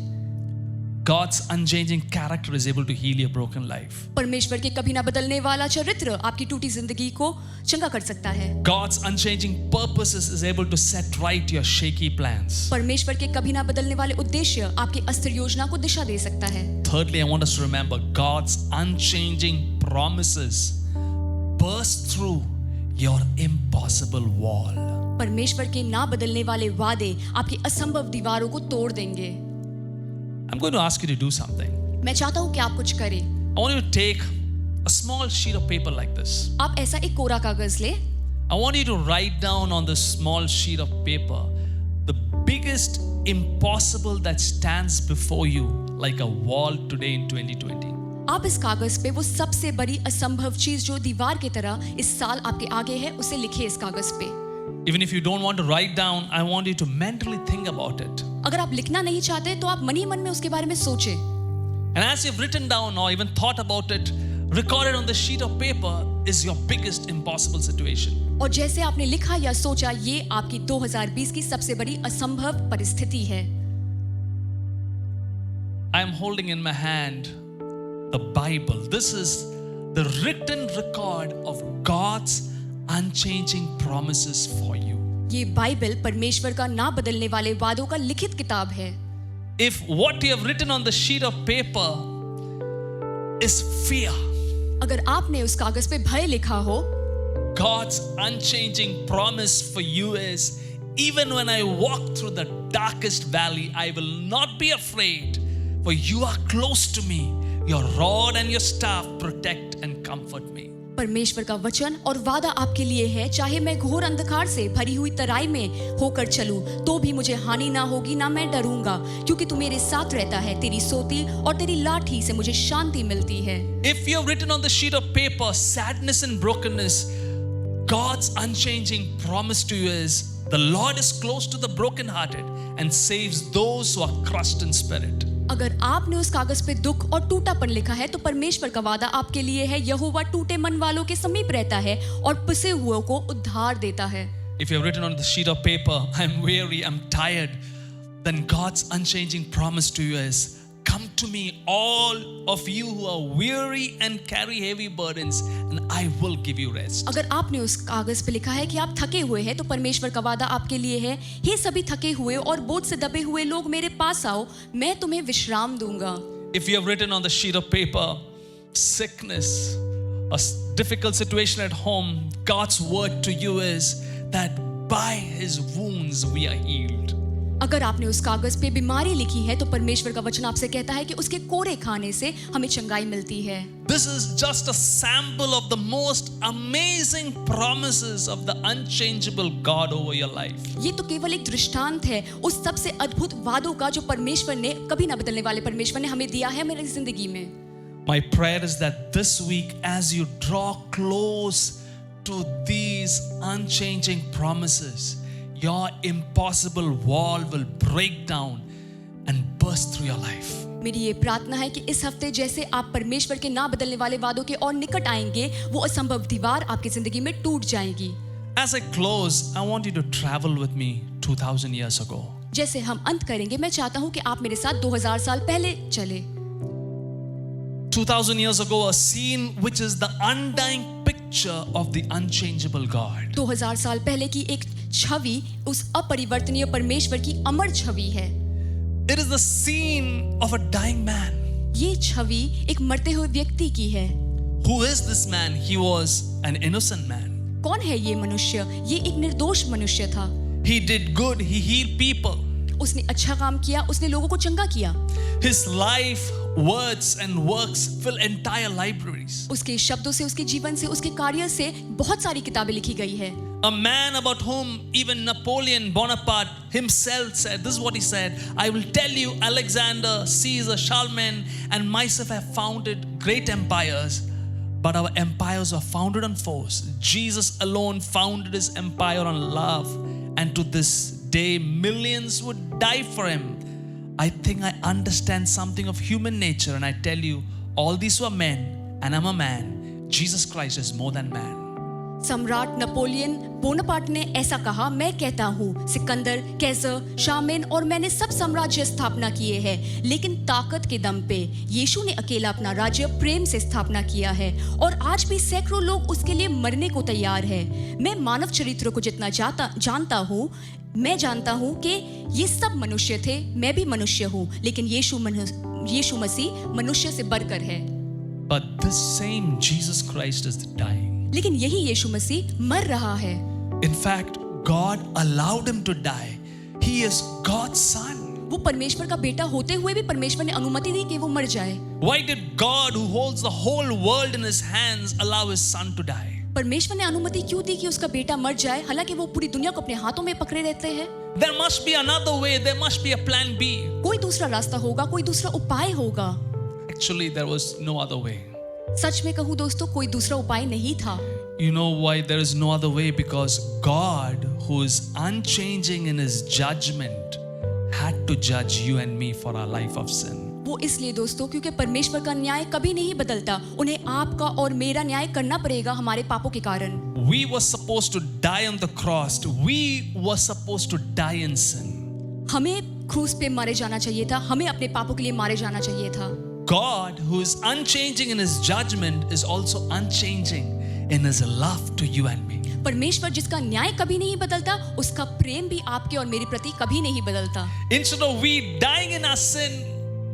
God's unchanging character is able to heal your broken life. परमेश्वर के कभी ना बदलने वाला चरित्र आपकी टूटी जिंदगी को चंगा कर सकता है। God's unchanging purposes is able to set right your shaky plans. परमेश्वर के कभी ना बदलने वाले उद्देश्य आपकी अस्थिर योजना को दिशा दे सकता है। Thirdly, I want us to remember God's unchanging promises burst through your impossible wall. परमेश्वर के ना बदलने वाले वादे आपकी असंभव दीवारों को तोड़ देंगे। I'm going to ask you to do something. मैं चाहता हूँ कि आप कुछ करें। I want you to take a small sheet of paper like this. आप ऐसा एक कोरा कागज ले। I want you to write down on this small sheet of paper the biggest impossible that stands before you like a wall today in 2020. आप इस कागज पे वो सबसे बड़ी असंभव चीज जो दीवार की तरह इस साल आपके आगे है, उसे लिखिए इस कागज पे। Even if you don't want to write down, I want you to mentally think about it. अगर आप लिखना नहीं चाहते तो आप मन ही मन में उसके बारे में सोचें। And as you've written down or even thought about it, recorded on the sheet of paper is your biggest impossible situation. और जैसे आपने लिखा या सोचा, ये आपकी 2020 की सबसे बड़ी असंभव परिस्थिति है। I am holding in my hand the Bible. This is the written record of God's unchanging promises for you. ये बाइबल परमेश्वर का ना बदलने वाले वादों का लिखित किताब है। If what you have written on the sheet of paper is fear, अगर आपने उस कागज पे भय लिखा हो, God's unchanging promise for you is, even when I walk through the darkest valley, I will not be afraid, for you are close to me. Your rod and your staff protect and comfort me. परमेश्वर का वचन और वादा आपके लिए है, चाहे मैं घोर अंधकार से भरी हुई तराई में होकर चलूं, तो भी मुझे हानि ना होगी, ना मैं डरूंगा, क्योंकि तू मेरे साथ रहता है। तेरी सोती और तेरी लाठी से मुझे शांति मिलती है। If you have written on the sheet of paper sadness and brokenness, God's unchanging promise to you is, the Lord is close to the brokenhearted and saves those who are crushed in spirit. अगर आपने उस कागज पे दुख और टूटापन लिखा है, तो परमेश्वर का वादा आपके लिए है, यहोवा टूटे मन वालों के समीप रहता है और पिसे हुओं को उद्धार देता है। If you have written on the sheet of paper, I'm weary, I'm tired, then God's unchanging promise to you is, come to me, all of you who are weary and carry heavy burdens, and I will give you rest. अगर आपने उस कागज पे लिखा है कि आप थके हुए हैं, तो परमेश्वर का वादा आपके लिए है, हे सभी थके हुए और बोझ से दबे हुए लोग मेरे पास आओ, मैं तुम्हें विश्राम दूंगा। If you have written on the sheet of paper sickness, a difficult situation at home, God's word to you is that by his wounds we are healed. अगर आपने उस कागज पे बीमारी लिखी है, तो परमेश्वर का वचन आपसे कहता है कि उसके कोड़े खाने से हमें चंगाई मिलती है। This is just a sample of the most amazing promises of the unchangeable God over your life. ये तो केवल एक दृष्टांत है उस सबसे अद्भुत वादों का जो परमेश्वर ने, कभी ना बदलने वाले परमेश्वर ने हमें दिया है मेरी जिंदगी में। My prayer is that this week, as you draw close to these unchanging promises, your impossible wall will break down and burst through your life. मेरी ये प्रार्थना है कि इस हफ्ते जैसे आप परमेश्वर के ना बदलने वाले वादों के और निकट आएंगे, वो असंभव दीवार आपकी जिंदगी में टूट जाएगी। As I close, I want you to travel with me 2000 years ago. जैसे हम अंत करेंगे, मैं चाहता हूँ कि आप मेरे साथ 2000 साल पहले चले। 2000 years ago, a scene which is the undying picture of the unchangeable God. 2000 साल पहले की एक छवि उस अपरिवर्तनीय परमेश्वर की अमर छवि है। It is the scene of a dying man. ये छवि एक मरते हुए व्यक्ति की है। Who is this man? He was an innocent man. कौन है ये मनुष्य? ये एक निर्दोष मनुष्य था। He did good. He healed people. उसने अच्छा काम किया, उसने लोगों को चंगा किया। His life, words and works fill entire libraries. उसके शब्दों से, उसके जीवन से, उसके कार्य से बहुत सारी किताबें लिखी गई है। A man about whom even Napoleon Bonaparte himself said, this is what he said, I will tell you, Alexander, Caesar, Charlemagne and myself have founded great empires, but our empires were founded on force. Jesus alone founded his empire on love, and to this day millions would die for him. I think I understand something of human nature, and I tell you, all these were men and I'm a man. Jesus Christ is more than man. सम्राट Napoleon Bonaparte ने ऐसा कहा, मैं कहता हूँ सिकंदर, कैसर, शामेन और मैंने सब साम्राज्य स्थापना किए हैं, लेकिन ताकत के दम पे यीशु ने अकेला अपना राज्य प्रेम से स्थापना किया है, और आज भी सैकड़ों लोग उसके लिए मरने को तैयार है। मैं मानव चरित्र को जितना जानता हूँ, मैं जानता हूँ कि ये सब मनुष्य थे, मैं भी मनुष्य हूँ, लेकिन यीशु मसीह मनुष्य से बढ़कर है। But this same Jesus Christ is dying. लेकिन यही यीशु मसीह मर रहा है। In fact, God allowed him to die. He is God's son. वो परमेश्वर का बेटा होते हुए भी परमेश्वर ने अनुमति दी कि वो मर जाए। Why did God, who holds the whole world in his hands, allow his son to die? परमेश्वर ने अनुमति क्यों दी कि उसका बेटा मर जाए, हालांकि वो पूरी दुनिया को अपने हाथों में पकड़े रहते हैं? There must be another way. There must be a plan B. कोई दूसरा रास्ता होगा, कोई दूसरा उपाय होगा। Actually, there was no other way. सच में कहूँ दोस्तों, कोई दूसरा उपाय नहीं था। You know why there is no other way? Because God, who is unchanging in his judgment, had to judge you and me for our life of sin. वो इसलिए दोस्तों क्योंकि परमेश्वर का न्याय कभी नहीं बदलता। उन्हें आपका और मेरा न्याय करना पड़ेगा हमारे पापों के कारण। We were supposed to die on the cross. We were supposed to die in sin. हमें क्रूस पे मारे जाना चाहिए था, हमें अपने पापों के लिए मारे जाना चाहिए था। God, who is unchanging in his judgment, is also unchanging in his love to you and me. परमेश्वर जिसका न्याय कभी नहीं बदलता, उसका प्रेम भी आपके और मेरे प्रति कभी नहीं बदलता। Instead of we dying in our sin,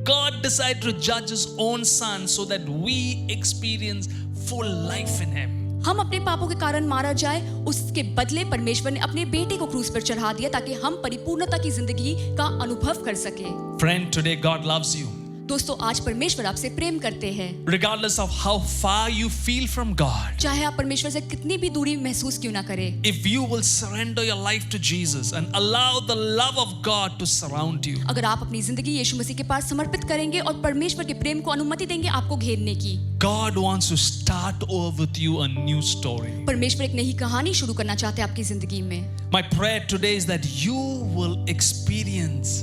God decided to judge his own son so that we experience full life in him. हम अपने पापों के कारण मारा जाए, उसके बदले परमेश्वर ने अपने बेटे को क्रूस पर चढ़ा दिया ताकि हम परिपूर्णता की जिंदगी का अनुभव कर सके। Friend, today God loves you. दोस्तों, आज परमेश्वर आपसे प्रेम करते हैं। Regardless of how far you feel from God, चाहे आप परमेश्वर से कितनी भी दूरी महसूस क्यों ना करें, if you will surrender your life to Jesus and allow the love of God to surround you, अगर आप अपनी जिंदगी यीशु मसीह के पास समर्पित करेंगे और परमेश्वर के प्रेम को अनुमति देंगे आपको घेरने की, God wants to start over with you a new story. परमेश्वर एक नई कहानी शुरू करना चाहते हैं आपकी जिंदगी में। My prayer today is that you will experience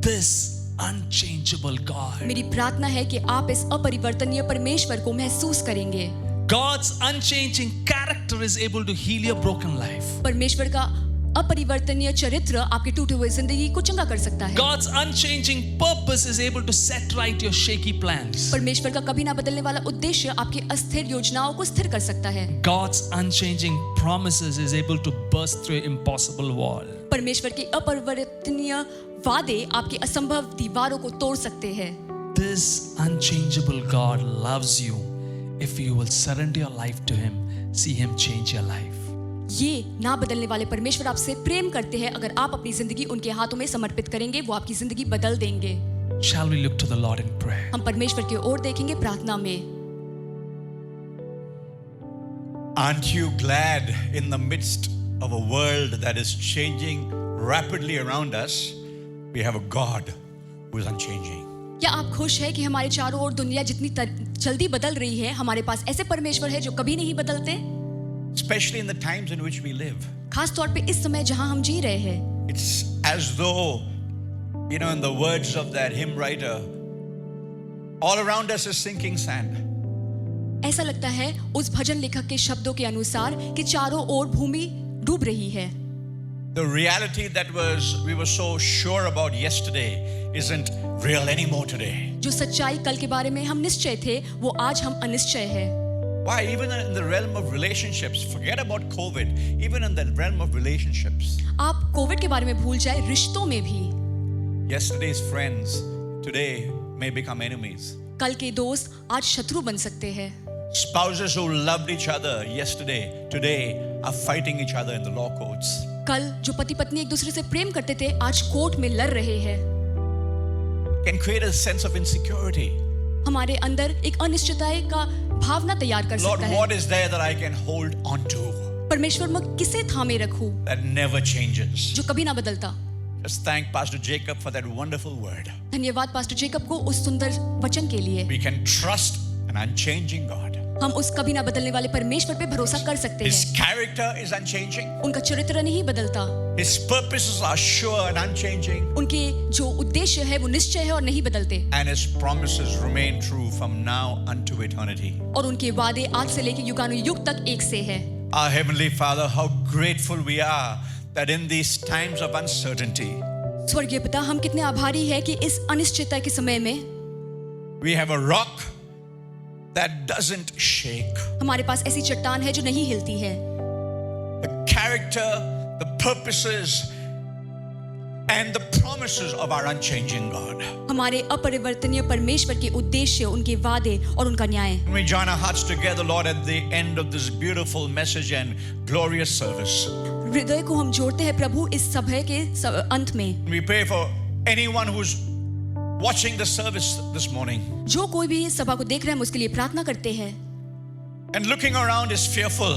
this unchangeable God. मेरी प्रार्थना है कि आप इस अपरिवर्तनीय परमेश्वर को महसूस करेंगे। God's unchanging character is able to heal your broken life. परमेश्वर का अपरिवर्तनीय चरित्र आपकी टूटे हुए जिंदगी को चंगा कर सकता है। God's unchanging purpose is able to set right your shaky plans. परमेश्वर का कभी ना बदलने वाला उद्देश्य आपकी अस्थिर योजनाओं को स्थिर कर सकता है। God's unchanging promises is able to burst through an impossible wall. परमेश्वर के अपरिवर्तनीय वादे आपकी असंभव दीवारों को तोड़ सकते हैं। This unchangeable God loves you. If you will surrender your life to him, see him change your life. ये ना बदलने वाले परमेश्वर आपसे प्रेम करते हैं। अगर आप अपनी जिंदगी उनके हाथों में समर्पित करेंगे, वो आपकी जिंदगी बदल देंगे। Shall we look to the Lord in prayer? हम परमेश्वर की ओर देखेंगे प्रार्थना में। Aren't you glad in the midst of a world that is changing rapidly around us, we have a God who is unchanging? क्या आप खुश हैं कि हमारे चारों ओर दुनिया जितनी जल्दी बदल रही है, हमारे पास ऐसे परमेश्वर है जो कभी नहीं बदलते? Especially in the times in which we live. खास तौर पे इस समय जहां हम जी रहे हैं। It's as though, you know, in the words of that hymn writer, all around us is sinking sand. ऐसा लगता है उस भजन लेखक के शब्दों के अनुसार कि चारों ओर भूमि डूब रही है। The reality that we were so sure about yesterday isn't real anymore today. जो सच्चाई कल के बारे में हम निश्चय थे, वो आज हम अनिश्चय हैं। Why? Even in the realm of relationships, forget about COVID, even in the realm of relationships. आप कोविड के बारे में भूल जाए, रिश्तों में भी Yesterday's friends today may become enemies. कल के दोस्त आज शत्रु बन सकते हैं। Spouses who loved each other yesterday, today are fighting each other in the law courts. कल जो पति पत्नी एक दूसरे से प्रेम करते थे, आज कोर्ट में लड़ रहे हैं। Can create a sense of insecurity. हमारे अंदर एक अनिश्चितता का भावना तैयार कर Lord, सकता है। what is there that I can hold on to परमेश्वर मैं किसे थामे रखूं that never changes? जो कभी ना बदलता? Just thank Pastor Jacob for that wonderful word. धन्यवाद पास्टर जेकब को उस सुंदर वचन के लिए। We can trust an unchanging God. हम उस कभी ना बदलने वाले परमेश्वर पे भरोसा कर सकते His हैं। character is unchanging. उनका चरित्र नहीं बदलता, His purposes are sure and unchanging. उनके जो उद्देश्य है वो निश्चय है और नहीं बदलते, And His promises remain true from now unto eternity. और उनके वादे आज से लेकर युगानुयुग तक एक से है। Our Heavenly Father, how grateful we are that in these times of uncertainty, स्वर्गीय पिता, हम कितने आभारी हैं कि इस अनिश्चितता के समय में we have a rock that doesn't shake. हमारे पास ऐसी चट्टान है जो नहीं हिलती है। The character, the purposes, and the promises of our unchanging God. हमारे अपरिवर्तनीय परमेश्वर के उद्देश्य, उनके वादे और उनका न्याय। Can we join our hearts together, Lord, at the end of this beautiful message and glorious service? हृदय को हम जोड़ते हैं प्रभु इस सभा के अंत में। We pray for anyone who's watching the service this morning जो कोई भी इस सभा को देख रहे हैं, हम उसके लिए प्रार्थना करते हैं। and looking around is fearful.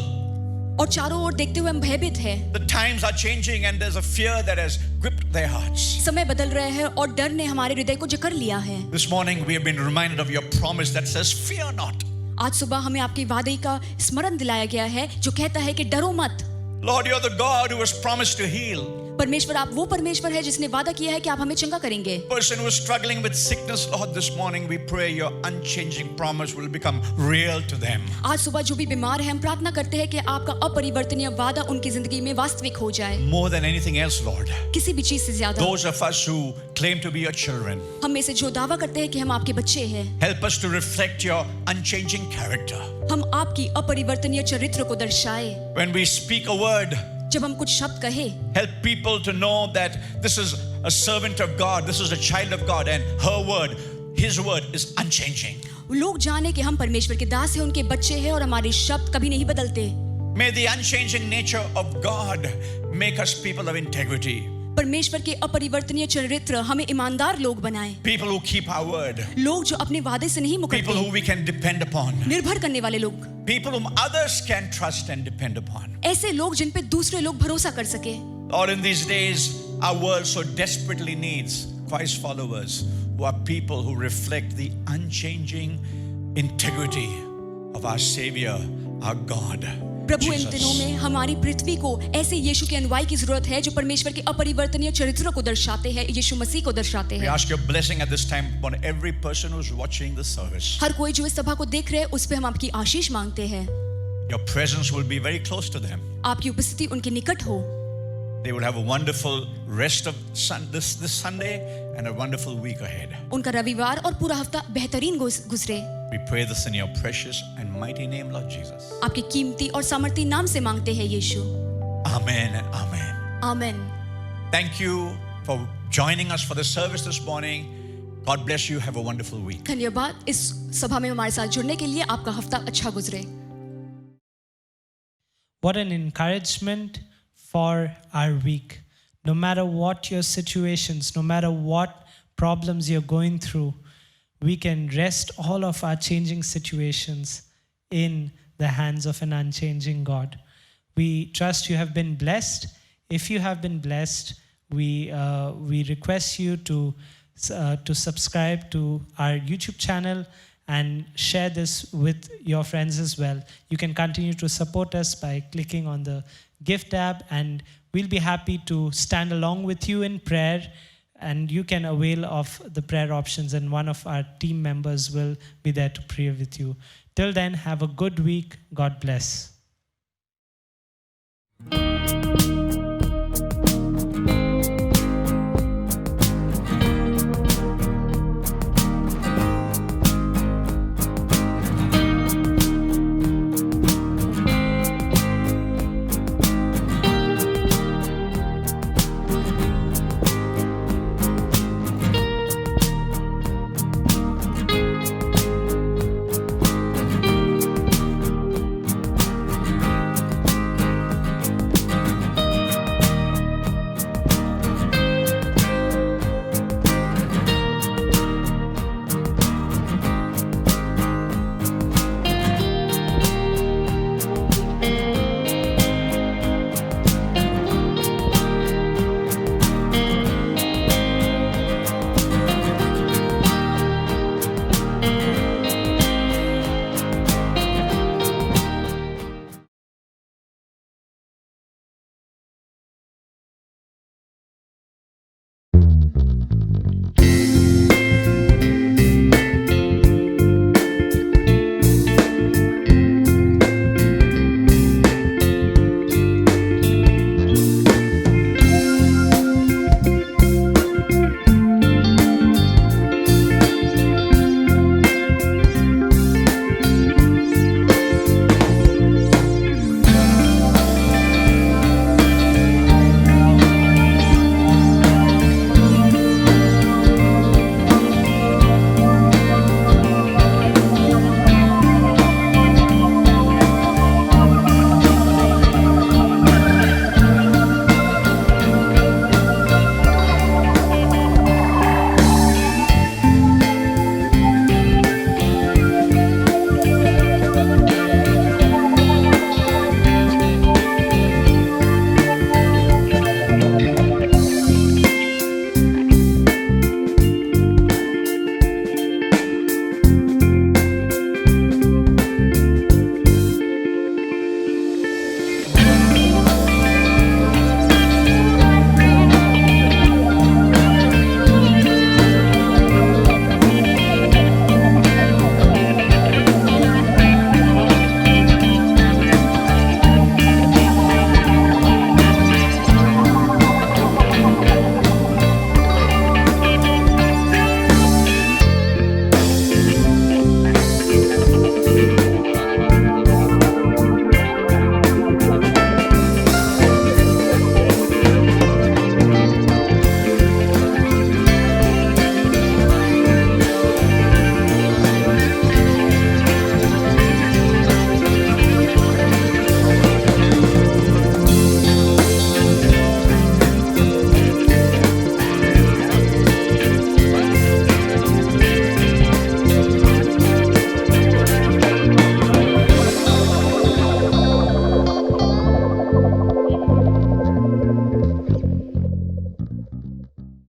और चारों ओर देखते हुए हम भयभीत हैं। The times are changing and there's a fear that has gripped their hearts. समय बदल रहे हैं और डर ने हमारे हृदय को जकड़ लिया है। This morning we have been reminded of your promise that says, "Fear not." आज सुबह हमें आपके वादे का स्मरण दिलाया गया है जो कहता है कि डरो मत। Lord, you're the God who has promised to heal. परमेश्वर, आप वो परमेश्वर है जिसने वादा किया है कि आप हमें चंगा करेंगे। Person who is struggling with sickness, Lord, this morning we pray your unchanging promise will become real to them. आज सुबह जो भी बीमार है, हम प्रार्थना करते हैं कि आपका अपरिवर्तनीय वादा उनकी जिंदगी में वास्तविक हो जाए। More than anything else, Lord, किसी भी चीज से ज्यादा those of us who claim to be your children, हम में से जो दावा करते हैं कि हम आपके बच्चे हैं, help us to reflect your unchanging character. हम आपकी अपरिवर्तनीय चरित्र को दर्शाए। When we speak a word, जब हम कुछ शब्द कहे, help people to know that this is a servant of God, this is a child of God, and her word, his word is unchanging. लोग जाने कि हम परमेश्वर के दास हैं, उनके बच्चे हैं और हमारे शब्द कभी नहीं बदलते। May the unchanging nature of God make us people of integrity, परमेश्वर के अपरिवर्तनीय चरित्र हमें ईमानदार लोग बनाए, people who keep our word, लोग जो अपने वादे से नहीं people मुकरते, who we can depend upon, निर्भर करने वाले लोग, people whom others can trust and depend upon. ऐसे लोग जिन पे दूसरे लोग भरोसा कर सके। Lord, in these days, our world so desperately needs Christ followers who are people who reflect the unchanging integrity of our Savior, our God. प्रभु, इन दिनों में हमारी पृथ्वी को ऐसे यीशु के अनुयायी की जरूरत है जो परमेश्वर के अपरिवर्तनीय चरित्र को दर्शाते हैं, यीशु मसीह को दर्शाते We हैं। ask your blessing at this time upon every person who's watching the service. हर कोई जो इस सभा को देख रहे हैं, उस पे हम आपकी आशीष मांगते हैं। Your presence will be very close to them. आपकी उपस्थिति उनके निकट हो। They will have a wonderful rest of this Sunday and a wonderful week ahead. उनका रविवार और पूरा हफ्ता बेहतरीन गुजरे। We pray this in your precious and mighty name, Lord Jesus. आपके कीमती और सामर्थी नाम से मांगते हैं यीशु। Amen and amen. आमीन। Thank you for joining us for the service this morning. God bless you. Have a wonderful week. धन्यवाद इस सभा में हमारे साथ जुड़ने के लिए। आपका हफ्ता अच्छा गुजरे। What an encouragement for our week. No matter what your situations, no matter what problems you're going through, we can rest all of our changing situations in the hands of an unchanging God. We trust you have been blessed. If you have been blessed, we request you to subscribe to our YouTube channel and share this with your friends as well. You can continue to support us by clicking on the Gift tab, and we'll be happy to stand along with you in prayer, and you can avail of the prayer options, and one of our team members will be there to pray with you. Till then, have a good week. God bless.